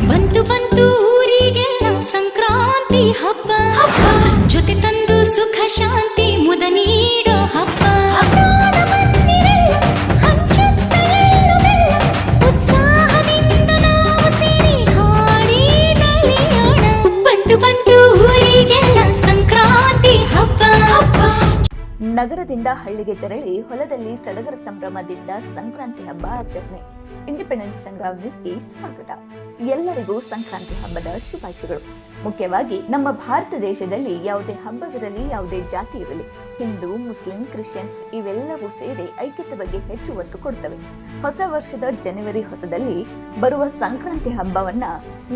ಬಂತು ಬಂತು ಊರಿಗೆಲ್ಲ ಸಂಕ್ರಾಂತಿ ಹಬ್ಬ ಜೊತೆ ತಂದು ಸುಖ ಶಾಂತಿ ಮುದ ನೀಡೋ ಹಬ್ಬ ಉತ್ಸಾಹದಿಂದ ನಾವು ಸೇರಿ ಹಾಡಿ ನಲಿಯೋಣ. ಬಂತು ಬಂತು ಊರಿಗೆಲ್ಲ ಸಂಕ್ರಾಂತಿ ಹಬ್ಬ. ನಗರದಿಂದ ಹಳ್ಳಿಗೆ ತೆರಳಿ ಹೊಲದಲ್ಲಿ ಸಡಗರ ಸಂಭ್ರಮದಿಂದ ಸಂಕ್ರಾಂತಿ ಹಬ್ಬ ಆಚರಣೆ. ಇಂಡಿಪೆಂಡೆನ್ಸ್ ಸಂಗ್ರಾಮ್ ನ್ಯೂಸ್ಗೆ ಸ್ವಾಗತ. ಎಲ್ಲರಿಗೂ ಸಂಕ್ರಾಂತಿ ಹಬ್ಬದ ಶುಭಾಶಯಗಳು. ಮುಖ್ಯವಾಗಿ ನಮ್ಮ ಭಾರತ ದೇಶದಲ್ಲಿ ಯಾವುದೇ ಹಬ್ಬವಿರಲಿ, ಯಾವುದೇ ಜಾತಿ ಇರಲಿ, ಹಿಂದೂ, ಮುಸ್ಲಿಂ, ಕ್ರಿಶ್ಚಿಯನ್ಸ್ ಇವೆಲ್ಲವೂ ಸೇರಿ ಐಕ್ಯತೆ ಬಗ್ಗೆ ಹೆಚ್ಚು ಒತ್ತು ಕೊಡ್ತವೆ. ಹೊಸ ವರ್ಷದ ಜನವರಿ ಹೊಸದಲ್ಲಿ ಬರುವ ಸಂಕ್ರಾಂತಿ ಹಬ್ಬವನ್ನ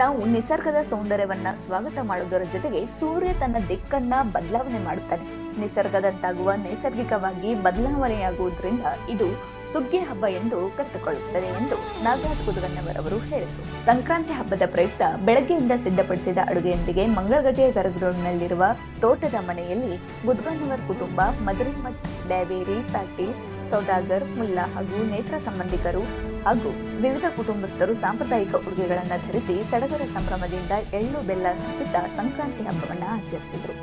ನಾವು ನಿಸರ್ಗದ ಸೌಂದರ್ಯವನ್ನ ಸ್ವಾಗತ ಮಾಡುವುದರ ಜೊತೆಗೆ ಸೂರ್ಯ ತನ್ನ ದಿಕ್ಕನ್ನ ಬದಲಾವಣೆ ಮಾಡುತ್ತಾನೆ. ನಿಸರ್ಗದಂತಾಗುವ ನೈಸರ್ಗಿಕವಾಗಿ ಬದಲಾವಣೆಯಾಗುವುದರಿಂದ ಇದು ಸುಗ್ಗಿ ಹಬ್ಬ ಎಂದು ಕರೆದುಕೊಳ್ಳುತ್ತದೆ ಎಂದು ನಾಗರಾಜ್ ಕುದುಗನ್ನವರವರು ಹೇಳಿದರು. ಸಂಕ್ರಾಂತಿ ಹಬ್ಬದ ಪ್ರಯುಕ್ತ ಬೆಳಗ್ಗೆಯಿಂದ ಸಿದ್ಧಪಡಿಸಿದ ಅಡುಗೆಯೊಂದಿಗೆ ಮಂಗಳಗಟ್ಟೆಯ ಗರ್ಭಗ್ರೌಂಡ್ನಲ್ಲಿರುವ ತೋಟದ ಮನೆಯಲ್ಲಿ ಮುದುಗನ್ನವರ್ ಕುಟುಂಬ, ಮದರಿಮಠ್, ಡ್ಯಾವೇರಿ, ಪಾಟೀಲ್, ಸೌದಾಗರ್, ಮುಲ್ಲಾ ಹಾಗೂ ನೇತ್ರ ಸಂಬಂಧಿಕರು ಹಾಗೂ ವಿವಿಧ ಕುಟುಂಬಸ್ಥರು ಸಾಂಪ್ರದಾಯಿಕ ಉಡುಗೆಗಳನ್ನು ಧರಿಸಿ ಸಡಗರ ಸಂಭ್ರಮದಿಂದ ಎಳ್ಳು ಬೆಲ್ಲ ಹಂಚುತ್ತಾ ಸಂಕ್ರಾಂತಿ ಹಬ್ಬವನ್ನು ಆಚರಿಸಿದರು.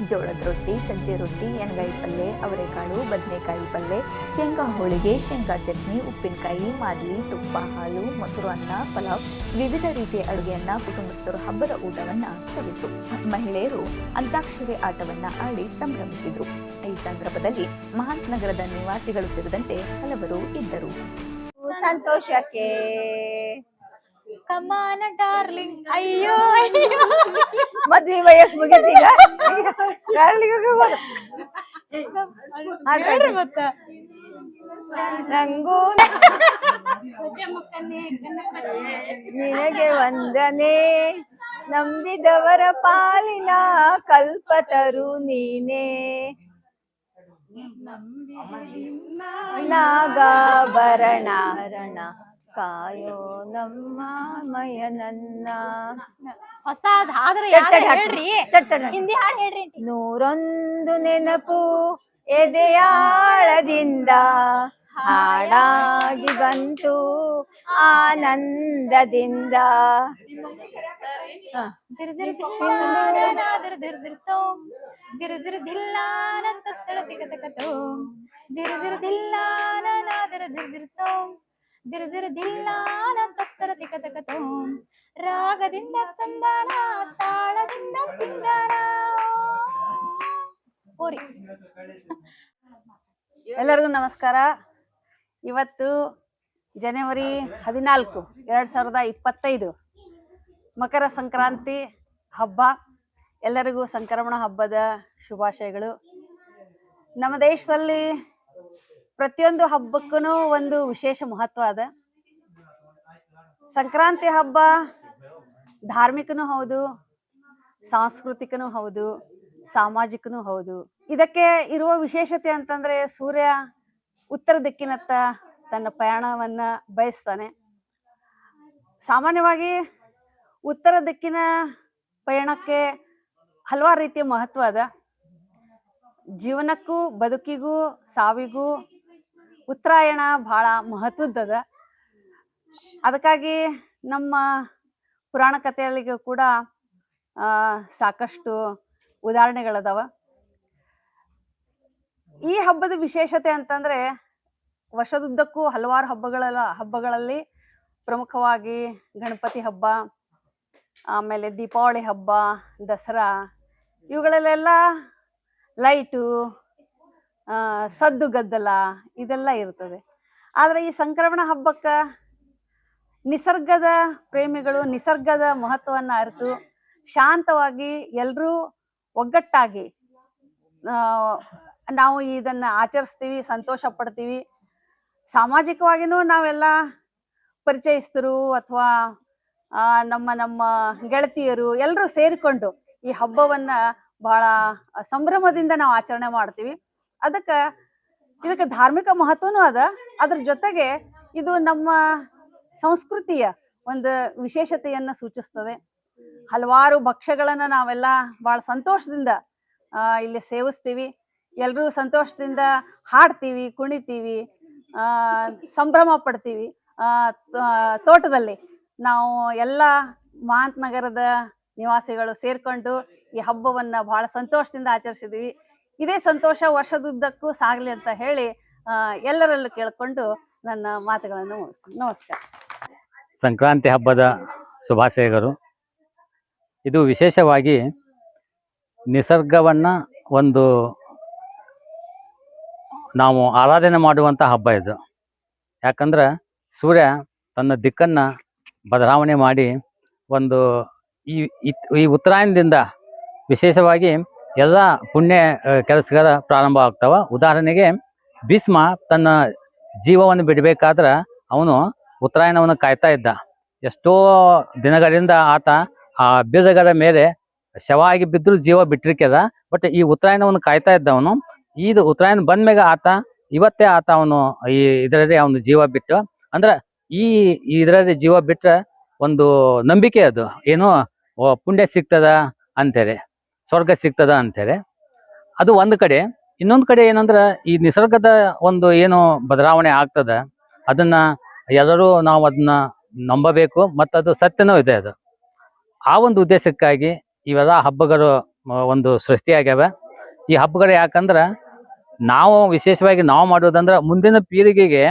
ಜೋಳದ ರೊಟ್ಟಿ, ಸಜ್ಜೆ ರೊಟ್ಟಿ, ಎಣ್ಗಾಯಿ ಪಲ್ಯ, ಅವರೆಕಾಳು, ಬದನೆಕಾಯಿ ಪಲ್ಯ, ಶೇಂಗಾ ಹೋಳಿಗೆ, ಶೇಂಗಾ ಚಟ್ನಿ, ಉಪ್ಪಿನಕಾಯಿ, ಮಾದಲಿ, ತುಪ್ಪ, ಹಾಲು, ಮೊಸರು ಅನ್ನ, ಪಲಾವ್, ವಿವಿಧ ರೀತಿಯ ಅಡುಗೆಯನ್ನ ಕುಟುಂಬಸ್ಥರು ಹಬ್ಬದ ಊಟವನ್ನ ಸವಿತು ಮಹಿಳೆಯರು ಅಂತಾಕ್ಷರಿ ಆಟವನ್ನ ಆಡಿ ಸಂಭ್ರಮಿಸಿದ್ರು. ಈ ಸಂದರ್ಭದಲ್ಲಿ ಮಹಾಂತ್ ನಗರದ ನಿವಾಸಿಗಳು ಸೇರಿದಂತೆ ಹಲವರು ಇದ್ದರು. ಸಂತೋಷಕ್ಕೆ ಕಮಾನ ಡಾರ್ಲಿಂಗ್, ಅಯ್ಯೋ ಅಯ್ಯೋ ಮದ್ವೆ ವಯಸ್ಸು ಮುಗಿದೀಗ ಮತ್ತ ನಂಗೂ ನಿನಗೆ ವಂದನೆ, ನಂಬಿದವರ ಪಾಲಿನ ಕಲ್ಪತರು ನೀನೇ, ನಾಗಾಭರಣ ಕಾಯೋ ನಮ್ಮ ಮಯನನ್ನ. ಹೊಸಾದ್ ಆದ್ರೆ ಹೇಳ್ರಿ, ಹಿಂದಿ ಹಾಡು ಹೇಳ್ರಿ. ನೂರೊಂದು ನೆನಪು ಎದೆಯಾಳದಿಂದ ಹಾಡಾಗಿ ಬಂತು ಆನಂದದಿಂದ. ರಾಗದಿಂದ ತಂದಾನ, ತಾಳದಿಂದ ತಿಂದಾನ. ಎಲ್ಲರಿಗೂ ನಮಸ್ಕಾರ. ಇವತ್ತು ಜನವರಿ 14, 2025 ಮಕರ ಸಂಕ್ರಾಂತಿ ಹಬ್ಬ. ಎಲ್ಲರಿಗೂ ಸಂಕ್ರಮಣ ಹಬ್ಬದ ಶುಭಾಶಯಗಳು. ನಮ್ಮ ದೇಶದಲ್ಲಿ ಪ್ರತಿಯೊಂದು ಹಬ್ಬಕ್ಕೂ ಒಂದು ವಿಶೇಷ ಮಹತ್ವ ಅದ. ಸಂಕ್ರಾಂತಿ ಹಬ್ಬ ಧಾರ್ಮಿಕನೂ ಹೌದು, ಸಾಂಸ್ಕೃತಿಕನೂ ಹೌದು, ಸಾಮಾಜಿಕನೂ ಹೌದು. ಇದಕ್ಕೆ ಇರುವ ವಿಶೇಷತೆ ಅಂತಂದ್ರೆ ಸೂರ್ಯ ಉತ್ತರ ದಿಕ್ಕಿನತ್ತ ತನ್ನ ಪಯಣವನ್ನ ಬಯಸ್ತಾನೆ. ಸಾಮಾನ್ಯವಾಗಿ ಉತ್ತರ ದಿಕ್ಕಿನ ಪಯಣಕ್ಕೆ ಹಲವಾರು ರೀತಿಯ ಮಹತ್ವ ಅದ. ಜೀವನಕ್ಕೂ ಬದುಕಿಗೂ ಸಾವಿಗೂ ಉತ್ತರಾಯಣ ಬಹಳ ಮಹತ್ವದ್ದದ. ಅದಕ್ಕಾಗಿ ನಮ್ಮ ಪುರಾಣ ಕಥೆಗಳಿಗೂ ಕೂಡ ಸಾಕಷ್ಟು ಉದಾಹರಣೆಗಳದಾವ. ಈ ಹಬ್ಬದ ವಿಶೇಷತೆ ಅಂತಂದ್ರೆ ವರ್ಷದುದ್ದಕ್ಕೂ ಹಲವಾರು ಹಬ್ಬಗಳಲ್ಲಿ ಪ್ರಮುಖವಾಗಿ ಗಣಪತಿ ಹಬ್ಬ, ಆಮೇಲೆ ದೀಪಾವಳಿ ಹಬ್ಬ, ದಸರಾ, ಇವುಗಳಲ್ಲೆಲ್ಲ ಲೈಟು, ಸದ್ದು ಗದ್ದಲ ಇದೆಲ್ಲ ಇರ್ತದೆ. ಆದರೆ ಈ ಸಂಕ್ರಮಣ ಹಬ್ಬಕ್ಕೆ ನಿಸರ್ಗದ ಪ್ರೇಮಿಗಳು ನಿಸರ್ಗದ ಮಹತ್ವವನ್ನು ಅರಿತು ಶಾಂತವಾಗಿ ಎಲ್ಲರೂ ಒಗ್ಗಟ್ಟಾಗಿ ನಾವು ಇದನ್ನು ಆಚರಿಸ್ತೀವಿ, ಸಂತೋಷ ಪಡ್ತೀವಿ. ಸಾಮಾಜಿಕವಾಗಿಯೂ ನಾವೆಲ್ಲ ಪರಿಚಯಿಸ್ತರು ಅಥವಾ ನಮ್ಮ ಗೆಳತಿಯರು ಎಲ್ಲರೂ ಸೇರಿಕೊಂಡು ಈ ಹಬ್ಬವನ್ನು ಬಹಳ ಸಂಭ್ರಮದಿಂದ ನಾವು ಆಚರಣೆ ಮಾಡ್ತೀವಿ. ಇದಕ್ಕೆ ಧಾರ್ಮಿಕ ಮಹತ್ವನೂ ಅದ. ಅದ್ರ ಜೊತೆಗೆ ಇದು ನಮ್ಮ ಸಂಸ್ಕೃತಿಯ ಒಂದು ವಿಶೇಷತೆಯನ್ನು ಸೂಚಿಸ್ತದೆ. ಹಲವಾರು ಭಕ್ಷ್ಯಗಳನ್ನು ನಾವೆಲ್ಲ ಭಾಳ ಸಂತೋಷದಿಂದ ಇಲ್ಲಿ ಸೇವಿಸ್ತೀವಿ. ಎಲ್ಲರೂ ಸಂತೋಷದಿಂದ ಹಾಡ್ತೀವಿ, ಕುಣಿತೀವಿ, ಸಂಭ್ರಮ ಪಡ್ತೀವಿ. ತೋಟದಲ್ಲಿ ನಾವು ಎಲ್ಲ ಮಹಾಂತ ನಗರದ ನಿವಾಸಿಗಳು ಸೇರ್ಕೊಂಡು ಈ ಹಬ್ಬವನ್ನ ಬಹಳ ಸಂತೋಷದಿಂದ ಆಚರಿಸಿದ್ವಿ. ಇದೇ ಸಂತೋಷ ವರ್ಷದುದ್ದಕ್ಕೂ ಸಾಗಲಿ ಅಂತ ಹೇಳಿ ಎಲ್ಲರಲ್ಲೂ ಕೇಳಿಕೊಂಡು ನನ್ನ ಮಾತುಗಳನ್ನು ಮುಗಿಸ್ತೀನಿ. ನಮಸ್ಕಾರ. ಸಂಕ್ರಾಂತಿ ಹಬ್ಬದ ಶುಭಾಶಯಗಳು. ಇದು ವಿಶೇಷವಾಗಿ ನಿಸರ್ಗವನ್ನು ಒಂದು ನಾವು ಆರಾಧನೆ ಮಾಡುವಂಥ ಹಬ್ಬ ಇದು. ಯಾಕಂದ್ರೆ ಸೂರ್ಯ ತನ್ನ ದಿಕ್ಕನ್ನು ಬದಲಾವಣೆ ಮಾಡಿ ಒಂದು ಈ ಉತ್ತರಾಯಣದಿಂದ ವಿಶೇಷವಾಗಿ ಎಲ್ಲ ಪುಣ್ಯ ಕೆಲಸಗಳ ಪ್ರಾರಂಭ ಆಗ್ತಾವ. ಉದಾಹರಣೆಗೆ ಭೀಷ್ಮ ತನ್ನ ಜೀವವನ್ನು ಬಿಡಬೇಕಾದ್ರೆ ಅವನು ಉತ್ತರಾಯಣವನ್ನು ಕಾಯ್ತಾ ಇದ್ದ. ಎಷ್ಟೋ ದಿನಗಳಿಂದ ಆತ ಆ ಬಿರುಗಳ ಮೇಲೆ ಶವಾಗಿ ಬಿದ್ದರೂ ಜೀವ ಬಿಟ್ಟಿರ್ಕ್ಯದ. ಬಟ್ ಈ ಉತ್ತರಾಯಣವನ್ನು ಕಾಯ್ತಾ ಇದ್ದವನು ಇದು ಉತ್ತರಾಯಣ ಬಂದ್ಮೇಲೆ ಇವತ್ತೇ ಆತ ಅವನು ಇದರಲ್ಲಿ ಅವನು ಜೀವ ಬಿಟ್ಟು, ಅಂದ್ರೆ ಇದರಲ್ಲಿ ಜೀವ ಬಿಟ್ಟರೆ ಒಂದು ನಂಬಿಕೆ, ಅದು ಏನೋ ಪುಣ್ಯ ಸಿಗ್ತದ ಅಂತೇಳಿ, ಸ್ವರ್ಗ ಸಿಗ್ತದ ಅಂತೇಳಿ. ಅದು ಒಂದು ಕಡೆ. ಇನ್ನೊಂದು ಕಡೆ ಏನಂದ್ರೆ ಈ ನಿಸರ್ಗದ ಒಂದು ಏನು ಬದಲಾವಣೆ ಆಗ್ತದ ಅದನ್ನ ಎಲ್ಲರೂ ನಾವು ಅದನ್ನ ನಂಬಬೇಕು, ಮತ್ತು ಅದು ಸತ್ಯನೂ ಇದೆ. ಅದು ಆ ಒಂದು ಉದ್ದೇಶಕ್ಕಾಗಿ ಇವೆಲ್ಲ ಹಬ್ಬಗಳು ಒಂದು ಸೃಷ್ಟಿಯಾಗ್ಯಾವ. ಈ ಹಬ್ಬಗಳು ಯಾಕಂದ್ರೆ ನಾವು ವಿಶೇಷವಾಗಿ ನಾವು ಮಾಡೋದಂದ್ರೆ ಮುಂದಿನ ಪೀಳಿಗೆಗೆ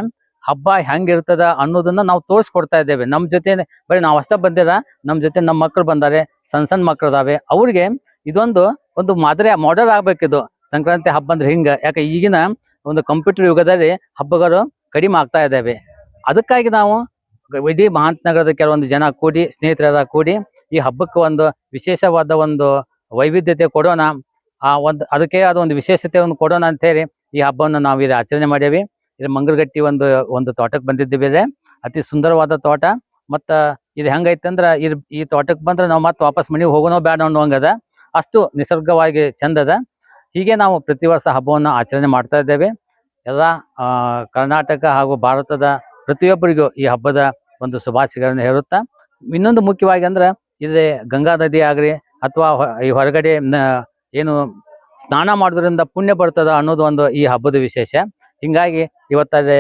ಹಬ್ಬ ಹೆಂಗಿರ್ತದ ಅನ್ನೋದನ್ನ ನಾವು ತೋರಿಸ್ಕೊಡ್ತಾ ಇದ್ದೇವೆ. ನಮ್ಮ ಜೊತೆ ಬರೀ ನಾವು ಅಷ್ಟೇ ಬಂದಿಲ್ಲ, ನಮ್ಮ ಜೊತೆ ನಮ್ಮ ಮಕ್ಕಳು ಬಂದಾರೆ, ಸಣ್ಣ ಮಕ್ಕಳು ಅದಾವೆ. ಅವ್ರಿಗೆ ಒಂದು ಮಾದರಿ ಮಾಡೆಲ್ ಆಗ್ಬೇಕಿದು. ಸಂಕ್ರಾಂತಿ ಹಬ್ಬ ಅಂದ್ರೆ ಹಿಂಗೆ. ಯಾಕೆ ಈಗಿನ ಒಂದು ಕಂಪ್ಯೂಟರ್ ಯುಗದಲ್ಲಿ ಹಬ್ಬಗಳು ಕಡಿಮೆ ಆಗ್ತಾ ಇದ್ದಾವೆ. ಅದಕ್ಕಾಗಿ ನಾವು ಇಡೀ ಮಹಾಂತ ನಗರದ ಕೆಲವೊಂದು ಜನ ಕೂಡಿ, ಸ್ನೇಹಿತರೆಲ್ಲ ಕೂಡಿ ಈ ಹಬ್ಬಕ್ಕೆ ಒಂದು ವಿಶೇಷವಾದ ಒಂದು ವೈವಿಧ್ಯತೆ ಕೊಡೋಣ, ಅದಕ್ಕೆ ಆದ ಒಂದು ವಿಶೇಷತೆಯನ್ನು ಕೊಡೋಣ ಅಂತ ಹೇಳಿ ಈ ಹಬ್ಬವನ್ನು ನಾವು ಇಲ್ಲಿ ಆಚರಣೆ ಮಾಡೇವಿ. ಇಲ್ಲಿ ಮಂಗಳಗಟ್ಟಿ ಒಂದು ತೋಟಕ್ಕೆ ಬಂದಿದ್ದೀವಿ. ಇಲ್ಲಿ ಅತಿ ಸುಂದರವಾದ ತೋಟ. ಮತ್ತು ಇದು ಹೆಂಗೈತೆ ಅಂದ್ರೆ ಈ ತೋಟಕ್ಕೆ ಬಂದ್ರೆ ನಾವು ಮತ್ತೆ ವಾಪಸ್ ಮನೆಗೆ ಹೋಗೋಣೋ ಬೇಡ ಅನ್ನೋಂಗದ, ಅಷ್ಟು ನಿಸರ್ಗವಾಗಿ ಚಂದದ. ಹೀಗೆ ನಾವು ಪ್ರತಿ ವರ್ಷ ಹಬ್ಬವನ್ನು ಆಚರಣೆ ಮಾಡ್ತಾ ಇದ್ದೇವೆ. ಎಲ್ಲ ಕರ್ನಾಟಕ ಹಾಗೂ ಭಾರತದ ಪ್ರತಿಯೊಬ್ಬರಿಗೂ ಈ ಹಬ್ಬದ ಒಂದು ಶುಭಾಶಯಗಳನ್ನು ಹೇರುತ್ತಾ, ಇನ್ನೊಂದು ಮುಖ್ಯವಾಗಿ ಅಂದ್ರೆ ಇಲ್ಲಿ ಗಂಗಾ ನದಿ ಆಗ್ರಿ ಅಥವಾ ಈ ಹೊರಗಡೆ ಏನು ಸ್ನಾನ ಮಾಡೋದ್ರಿಂದ ಪುಣ್ಯ ಬರ್ತದ ಅನ್ನೋದು ಒಂದು ಈ ಹಬ್ಬದ ವಿಶೇಷ. ಹಿಂಗಾಗಿ ಇವತ್ತಲ್ಲಿ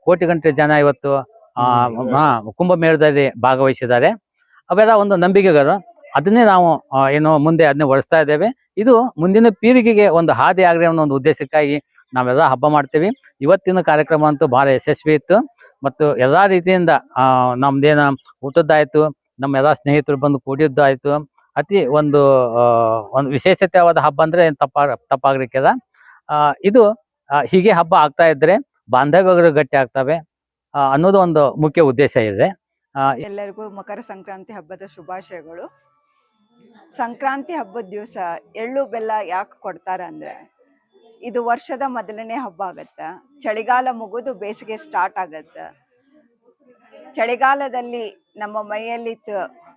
ಕೋಟಿಗಟ್ಟಲೆ ಜನ ಇವತ್ತು ಕುಂಭಮೇಳದಲ್ಲಿ ಭಾಗವಹಿಸಿದ್ದಾರೆ. ಅವೆಲ್ಲ ಒಂದು ನಂಬಿಕೆಗಳು. ಅದನ್ನೇ ನಾವು ಮುಂದೆ ಅದನ್ನೇ ಒಳಿಸ್ತಾ ಇದ್ದೇವೆ. ಇದು ಮುಂದಿನ ಪೀಳಿಗೆಗೆ ಒಂದು ಹಾದಿ ಆಗ್ಲಿ ಅನ್ನೋ ಒಂದು ಉದ್ದೇಶಕ್ಕಾಗಿ ನಾವೆಲ್ಲ ಹಬ್ಬ ಮಾಡ್ತೀವಿ. ಇವತ್ತಿನ ಕಾರ್ಯಕ್ರಮ ಅಂತೂ ಬಹಳ ಯಶಸ್ವಿ ಇತ್ತು. ಮತ್ತು ಎಲ್ಲ ರೀತಿಯಿಂದ ನಮ್ದೇನು ಊಟದ್ದಾಯ್ತು, ನಮ್ಮ ಎಲ್ಲ ಸ್ನೇಹಿತರು ಬಂದು ಕೂಡಿದ್ದಾಯ್ತು. ಅತಿ ಒಂದು ವಿಶೇಷತೆಯಾದ ಹಬ್ಬ ಅಂದ್ರೆ ತಪ್ಪಾಗ್ಲಿಕ್ಕಿಲ್ಲ. ಇದು ಹೀಗೆ ಹಬ್ಬ ಆಗ್ತಾ ಇದ್ರೆ ಬಾಂಧವ್ಯಗಳು ಗಟ್ಟಿ ಆಗ್ತವೆ ಅನ್ನೋದು ಒಂದು ಮುಖ್ಯ ಉದ್ದೇಶ ಇದೆ. ಎಲ್ಲರಿಗೂ ಮಕರ ಸಂಕ್ರಾಂತಿ ಹಬ್ಬದ ಶುಭಾಶಯಗಳು. ಸಂಕ್ರಾಂತಿ ಹಬ್ಬದ ದಿವಸ ಎಳ್ಳು ಬೆಲ್ಲ ಯಾಕೆ ಕೊಡ್ತಾರ ಅಂದ್ರೆ, ಇದು ವರ್ಷದ ಮೊದಲನೇ ಹಬ್ಬ ಆಗತ್ತ. ಚಳಿಗಾಲ ಮುಗಿದು ಬೇಸಿಗೆ ಸ್ಟಾರ್ಟ್ ಆಗತ್ತ. ಚಳಿಗಾಲದಲ್ಲಿ ನಮ್ಮ ಮೈಯಲ್ಲಿ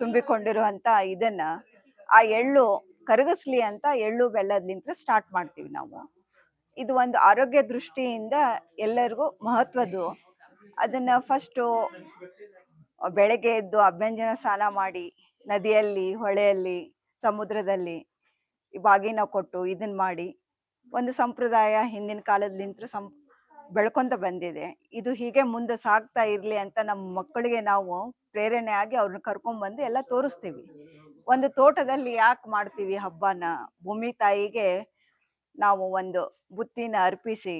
ತುಂಬಿಕೊಂಡಿರುವಂತ ಇದನ್ನ ಆ ಎಳ್ಳು ಕರಗಿಸ್ಲಿ ಅಂತ ಎಳ್ಳು ಬೆಲ್ಲದಿಂದ ಸ್ಟಾರ್ಟ್ ಮಾಡ್ತೀವಿ ನಾವು. ಇದು ಒಂದು ಆರೋಗ್ಯ ದೃಷ್ಟಿಯಿಂದ ಎಲ್ಲರಿಗೂ ಮಹತ್ವದ್ದು. ಅದನ್ನ ಫಸ್ಟು ಬೆಳಗ್ಗೆ ಎದ್ದು ಅಭ್ಯಂಜನ ಸ್ನಾನ ಮಾಡಿ ನದಿಯಲ್ಲಿ, ಹೊಳೆಯಲ್ಲಿ, ಸಮುದ್ರದಲ್ಲಿ ಬಾಗಿನ ಕೊಟ್ಟು ಇದನ್ನ ಮಾಡಿ ಒಂದು ಸಂಪ್ರದಾಯ ಹಿಂದಿನ ಕಾಲದಿಂದ ಬೆಳ್ಕೊಂತ ಬಂದಿದೆ. ಇದು ಹೀಗೆ ಮುಂದೆ ಸಾಗ್ತಾ ಇರ್ಲಿ ಅಂತ ನಮ್ಮ ಮಕ್ಕಳಿಗೆ ನಾವು ಪ್ರೇರಣೆ ಆಗಿ ಅವ್ರನ್ನ ಕರ್ಕೊಂಡ್ಬಂದು ಎಲ್ಲ ತೋರಿಸ್ತೀವಿ. ಒಂದು ತೋಟದಲ್ಲಿ ಯಾಕೆ ಮಾಡ್ತೀವಿ ಹಬ್ಬನ, ಭೂಮಿ ತಾಯಿಗೆ ನಾವು ಒಂದು ಬುತ್ತಿನ ಅರ್ಪಿಸಿ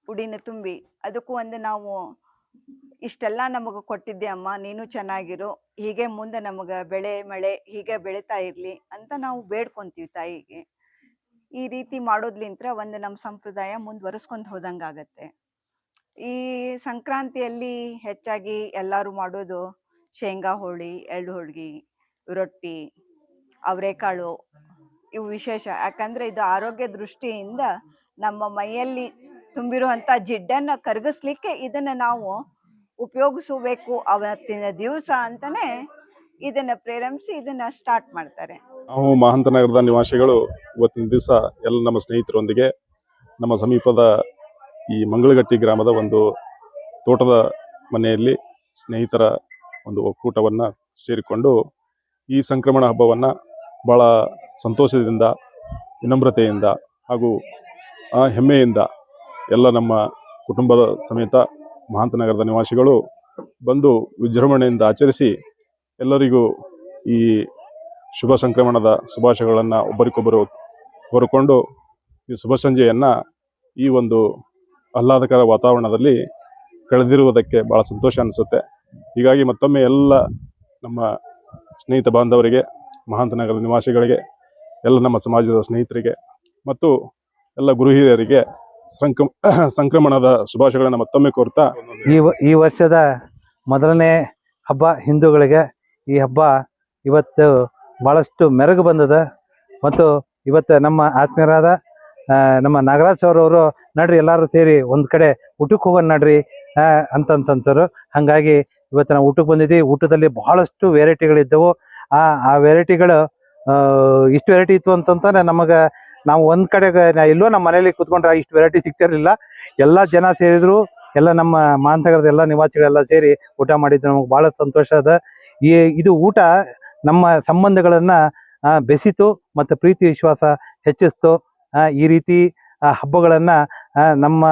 ಉಡಿನ ತುಂಬಿ ಅದಕ್ಕೂ ಒಂದು ನಾವು ಇಷ್ಟೆಲ್ಲ ನಮಗೆ ಕೊಟ್ಟಿದ್ದೆ ಅಮ್ಮ, ನೀನು ಚೆನ್ನಾಗಿರು, ಹೀಗೆ ಮುಂದೆ ನಮಗೆ ಬೆಳೆ ಮಳೆ ಹೀಗೆ ಬೆಳೀತಾ ಇರ್ಲಿ ಅಂತ ನಾವು ಬೇಡ್ಕೊಂತೀವಿ ತಾಯಿಗೆ. ಈ ರೀತಿ ಮಾಡೋದ್ಲಿಂತ್ರ ಒಂದು ನಮ್ಮ ಸಂಪ್ರದಾಯ ಮುಂದುವರಿಸ್ಕೊಂತ ಹೋದಂಗಾಗತ್ತೆ. ಈ ಸಂಕ್ರಾಂತಿಯಲ್ಲಿ ಹೆಚ್ಚಾಗಿ ಎಲ್ಲರೂ ಮಾಡೋದು ಶೇಂಗಾ ಹೋಳಿ, ಎಳ್ಳು ಹೋಳ್ಗಿ, ರೊಟ್ಟಿ, ಅವರೆಕಾಳು, ಇವು ವಿಶೇಷ. ಯಾಕಂದ್ರೆ ಇದು ಆರೋಗ್ಯ ದೃಷ್ಟಿಯಿಂದ ನಮ್ಮ ಮೈಯಲ್ಲಿ ತುಂಬಿರುವಂತ ಜಿಡ್ಡನ್ನ ಕರಗಿಸ್ಲಿಕ್ಕೆ ಇದನ್ನ ನಾವು ಉಪಯೋಗಿಸಬೇಕು ಅವತ್ತಿನ ದಿವಸ ಅಂತಾನೆ ಇದನ್ನ ಪ್ರೇರೇಪಿಸಿ ಇದನ್ನ ಸ್ಟಾರ್ಟ್ ಮಾಡ್ತಾರೆ. ನಾವು ಮಹಾಂತ ನಗರದ ನಿವಾಸಿಗಳು ಇವತ್ತಿನ ದಿವಸ ಎಲ್ಲ ನಮ್ಮ ಸ್ನೇಹಿತರೊಂದಿಗೆ ನಮ್ಮ ಸಮೀಪದ ಈ ಮಂಗಳಗಟ್ಟಿ ಗ್ರಾಮದ ಒಂದು ತೋಟದ ಮನೆಯಲ್ಲಿ ಸ್ನೇಹಿತರ ಒಂದು ಒಕ್ಕೂಟವನ್ನು ಸೇರಿಕೊಂಡು ಈ ಸಂಕ್ರಮಣ ಹಬ್ಬವನ್ನು ಭಾಳ ಸಂತೋಷದಿಂದ, ವಿನಮ್ರತೆಯಿಂದ ಹಾಗೂ ಹೆಮ್ಮೆಯಿಂದ ಎಲ್ಲ ನಮ್ಮ ಕುಟುಂಬದ ಸಮೇತ ಮಹಾಂತ ನಗರದ ನಿವಾಸಿಗಳು ಬಂದು ವಿಜೃಂಭಣೆಯಿಂದ ಆಚರಿಸಿ ಎಲ್ಲರಿಗೂ ಈ ಶುಭ ಸಂಕ್ರಮಣದ ಶುಭಾಶಯಗಳನ್ನು ಒಬ್ಬರಿಗೊಬ್ಬರು ಕೋರಿಕೊಂಡು ಈ ಶುಭ ಸಂಜೆಯನ್ನು ಈ ಒಂದು ಆಹ್ಲಾದಕರ ವಾತಾವರಣದಲ್ಲಿ ಕಳೆದಿರುವುದಕ್ಕೆ ಭಾಳ ಸಂತೋಷ ಅನಿಸುತ್ತೆ. ಹೀಗಾಗಿ ಮತ್ತೊಮ್ಮೆ ಎಲ್ಲ ನಮ್ಮ ಸ್ನೇಹಿತ ಬಾಂಧವರಿಗೆ, ಮಹಾಂತನಗರದ ನಿವಾಸಿಗಳಿಗೆ, ಎಲ್ಲ ನಮ್ಮ ಸಮಾಜದ ಸ್ನೇಹಿತರಿಗೆ ಮತ್ತು ಎಲ್ಲ ಗುರು ಹಿರಿಯರಿಗೆ ಸಂಕ್ರಮಣದ ಶುಭಾಶಯಗಳನ್ನು ಮತ್ತೊಮ್ಮೆ ಕೋರ್ತಾ, ಈ ವರ್ಷದ ಮೊದಲನೇ ಹಬ್ಬ ಹಿಂದೂಗಳಿಗೆ. ಈ ಹಬ್ಬ ಇವತ್ತು ಭಾಳಷ್ಟು ಮೆರುಗು ಬಂದದ ಮತ್ತು ಇವತ್ತು ನಮ್ಮ ಆತ್ಮೀಯರಾದ ನಮ್ಮ ನಾಗರಾಜ್ ಅವರು ನಡ್ರಿ ಎಲ್ಲರೂ ಸೇರಿ ಒಂದು ಕಡೆ ಊಟಕ್ಕೆ ಹೋಗೋಣ ನಡ್ರಿ ಅಂತಂತಂತಾರೆ. ಹಾಗಾಗಿ ಇವತ್ತು ನಾವು ಊಟಕ್ಕೆ ಬಂದಿದ್ದೀವಿ. ಊಟದಲ್ಲಿ ಬಹಳಷ್ಟು ವೆರೈಟಿಗಳಿದ್ದವು. ಆ ವೆರೈಟಿಗಳು ಇಷ್ಟು ವೆರೈಟಿ ಇತ್ತು ಅಂತಂದ್ರೆ ನಮಗೆ ನಾವು ಒಂದು ಕಡೆಗೆ ಎಲ್ಲೋ ನಮ್ಮ ಮನೇಲಿ ಕೂತ್ಕೊಂಡ್ರೆ ಇಷ್ಟು ವೆರೈಟಿ ಸಿಗ್ತಿರಲಿಲ್ಲ. ಎಲ್ಲ ಜನ ಸೇರಿದ್ರು, ಎಲ್ಲ ನಮ್ಮ ಮಹಾಂತನಗರದ ಎಲ್ಲ ನಿವಾಸಿಗಳೆಲ್ಲ ಸೇರಿ ಊಟ ಮಾಡಿದ್ದು ನಮಗೆ ಭಾಳ ಸಂತೋಷ ಅದ. ಇದು ಊಟ ನಮ್ಮ ಸಂಬಂಧಗಳನ್ನು ಬೆಸಿತು ಮತ್ತು ಪ್ರೀತಿ ವಿಶ್ವಾಸ ಹೆಚ್ಚಿಸ್ತು. ಈ ರೀತಿ ಹಬ್ಬಗಳನ್ನು ನಮ್ಮ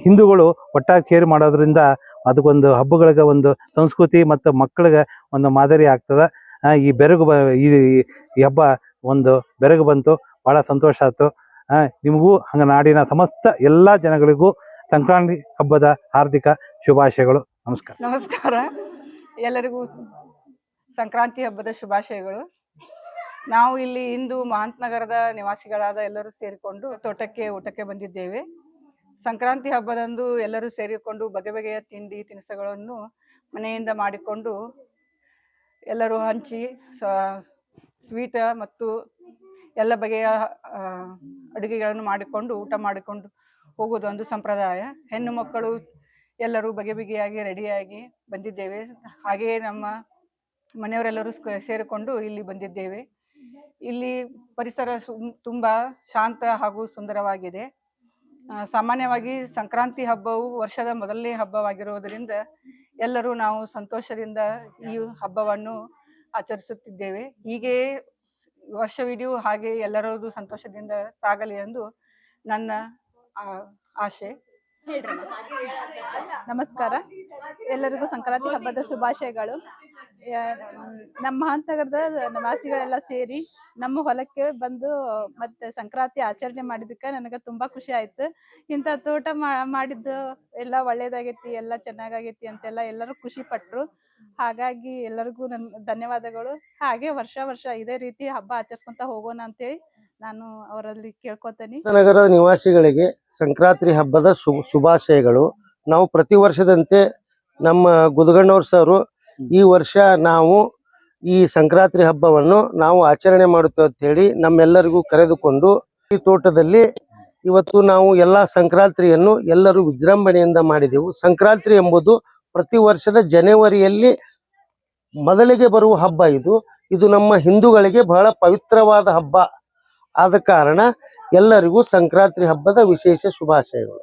ಹಿಂದೂಗಳು ಒಟ್ಟಾಗಿ ಸೇರಿ ಮಾಡೋದ್ರಿಂದ ಅದಕ್ಕೊಂದು ಹಬ್ಬಗಳಿಗೆ ಒಂದು ಸಂಸ್ಕೃತಿ ಮತ್ತು ಮಕ್ಕಳಿಗೆ ಒಂದು ಮಾದರಿ ಆಗ್ತದೆ. ಈ ಬೆರಗು ಈ ಹಬ್ಬ ಒಂದು ಬೆರಗು ಬಂತು, ಭಾಳ ಸಂತೋಷ ಆಯ್ತು. ನಿಮಗೂ ಹಂಗೆ ನಾಡಿನ ಸಮಸ್ತ ಎಲ್ಲ ಜನಗಳಿಗೂ ಸಂಕ್ರಾಂತಿ ಹಬ್ಬದ ಹಾರ್ದಿಕ ಶುಭಾಶಯಗಳು. ನಮಸ್ಕಾರ. ನಮಸ್ಕಾರ. ಎಲ್ಲರಿಗೂ ಸಂಕ್ರಾಂತಿ ಹಬ್ಬದ ಶುಭಾಶಯಗಳು. ನಾವು ಇಲ್ಲಿ ಇಂದು ಮಹಾಂತನಗರದ ನಿವಾಸಿಗಳಾದ ಎಲ್ಲರೂ ಸೇರಿಕೊಂಡು ತೋಟಕ್ಕೆ ಊಟಕ್ಕೆ ಬಂದಿದ್ದೇವೆ. ಸಂಕ್ರಾಂತಿ ಹಬ್ಬದಂದು ಎಲ್ಲರೂ ಸೇರಿಕೊಂಡು ಬಗೆ ಬಗೆಯ ತಿಂಡಿ ತಿನಿಸುಗಳನ್ನು ಮನೆಯಿಂದ ಮಾಡಿಕೊಂಡು ಎಲ್ಲರೂ ಹಂಚಿ ಸ್ವೀಟ ಮತ್ತು ಎಲ್ಲ ಬಗೆಯ ಅಡುಗೆಗಳನ್ನು ಮಾಡಿಕೊಂಡು ಊಟ ಮಾಡಿಕೊಂಡು ಹೋಗೋದು ಒಂದು ಸಂಪ್ರದಾಯ. ಹೆಣ್ಣು ಮಕ್ಕಳು ಎಲ್ಲರೂ ಬಗೆ ಬಗೆಯಾಗಿ ರೆಡಿಯಾಗಿ ಬಂದಿದ್ದೇವೆ. ಹಾಗೆಯೇ ನಮ್ಮ ಮನೆಯವರೆಲ್ಲರೂ ಸೇರಿಕೊಂಡು ಇಲ್ಲಿ ಬಂದಿದ್ದೇವೆ. ಇಲ್ಲಿ ಪರಿಸರ ತುಂಬ ಶಾಂತ ಹಾಗೂ ಸುಂದರವಾಗಿದೆ. ಸಾಮಾನ್ಯವಾಗಿ ಸಂಕ್ರಾಂತಿ ಹಬ್ಬವು ವರ್ಷದ ಮೊದಲನೇ ಹಬ್ಬವಾಗಿರುವುದರಿಂದ ಎಲ್ಲರೂ ನಾವು ಸಂತೋಷದಿಂದ ಈ ಹಬ್ಬವನ್ನು ಆಚರಿಸುತ್ತಿದ್ದೇವೆ. ಹೀಗೆ ವರ್ಷವಿಡೀ ಹಾಗೆ ಎಲ್ಲರದು ಸಂತೋಷದಿಂದ ಸಾಗಲಿ ಎಂದು ನನ್ನ ಆಶೆ. ನಮಸ್ಕಾರ. ಎಲ್ಲರಿಗೂ ಸಂಕ್ರಾಂತಿ ಹಬ್ಬದ ಶುಭಾಶಯಗಳು. ನಮ್ಮ ಮಹಾಂತನಗರದ ನಿವಾಸಿಗಳೆಲ್ಲ ಸೇರಿ ನಮ್ಮ ಹೊಲಕ್ಕೆ ಬಂದು ಮತ್ತೆ ಸಂಕ್ರಾಂತಿ ಆಚರಣೆ ಮಾಡಿದ್ದಕ್ಕೆ ನನಗೆ ತುಂಬಾ ಖುಷಿ ಆಯ್ತು. ಇಂಥ ತೋಟ ಮಾಡಿದ್ದು ಎಲ್ಲ ಒಳ್ಳೇದಾಗೈತಿ, ಎಲ್ಲ ಚೆನ್ನಾಗೈತಿ ಅಂತೆಲ್ಲ ಎಲ್ಲರೂ ಖುಷಿ ಪಟ್ರು. ಹಾಗಾಗಿ ಎಲ್ಲರಿಗೂ ನನ್ನ ಧನ್ಯವಾದಗಳು. ಹಾಗೆ ವರ್ಷ ವರ್ಷ ಇದೇ ರೀತಿ ಹಬ್ಬ ಆಚರಿಸ್ಕೊಂತ ಹೋಗೋಣ ಅಂತೇಳಿ ನಾನು ಅವರಲ್ಲಿ ಕೇಳ್ಕೊತೀನಿ. ನಗರ ನಿವಾಸಿಗಳಿಗೆ ಸಂಕ್ರಾಂತಿ ಹಬ್ಬದ ಶುಭಾಶಯಗಳು. ನಾವು ಪ್ರತಿ ವರ್ಷದಂತೆ ನಮ್ಮ ಗುದಗಣ್ಣವ್ರ ಸರು ಈ ವರ್ಷ ನಾವು ಈ ಸಂಕ್ರಾಂತಿ ಹಬ್ಬವನ್ನು ನಾವು ಆಚರಣೆ ಮಾಡುತ್ತೇವೆ ಅಂತ ಹೇಳಿ ನಮ್ಮೆಲ್ಲರಿಗೂ ಕರೆದುಕೊಂಡು ಈ ತೋಟದಲ್ಲಿ ಇವತ್ತು ನಾವು ಎಲ್ಲ ಸಂಕ್ರಾಂತಿಯನ್ನು ಎಲ್ಲರೂ ವಿಜೃಂಭಣೆಯಿಂದ ಮಾಡಿದೆವು. ಸಂಕ್ರಾಂತಿ ಎಂಬುದು ಪ್ರತಿ ವರ್ಷದ ಜನವರಿಯಲ್ಲಿ ಮೊದಲಿಗೆ ಬರುವ ಹಬ್ಬ. ಇದು ನಮ್ಮ ಹಿಂದೂಗಳಿಗೆ ಬಹಳ ಪವಿತ್ರವಾದ ಹಬ್ಬ ಆದ ಕಾರಣ ಎಲ್ಲರಿಗೂ ಸಂಕ್ರಾಂತಿ ಹಬ್ಬದ ವಿಶೇಷ ಶುಭಾಶಯಗಳು.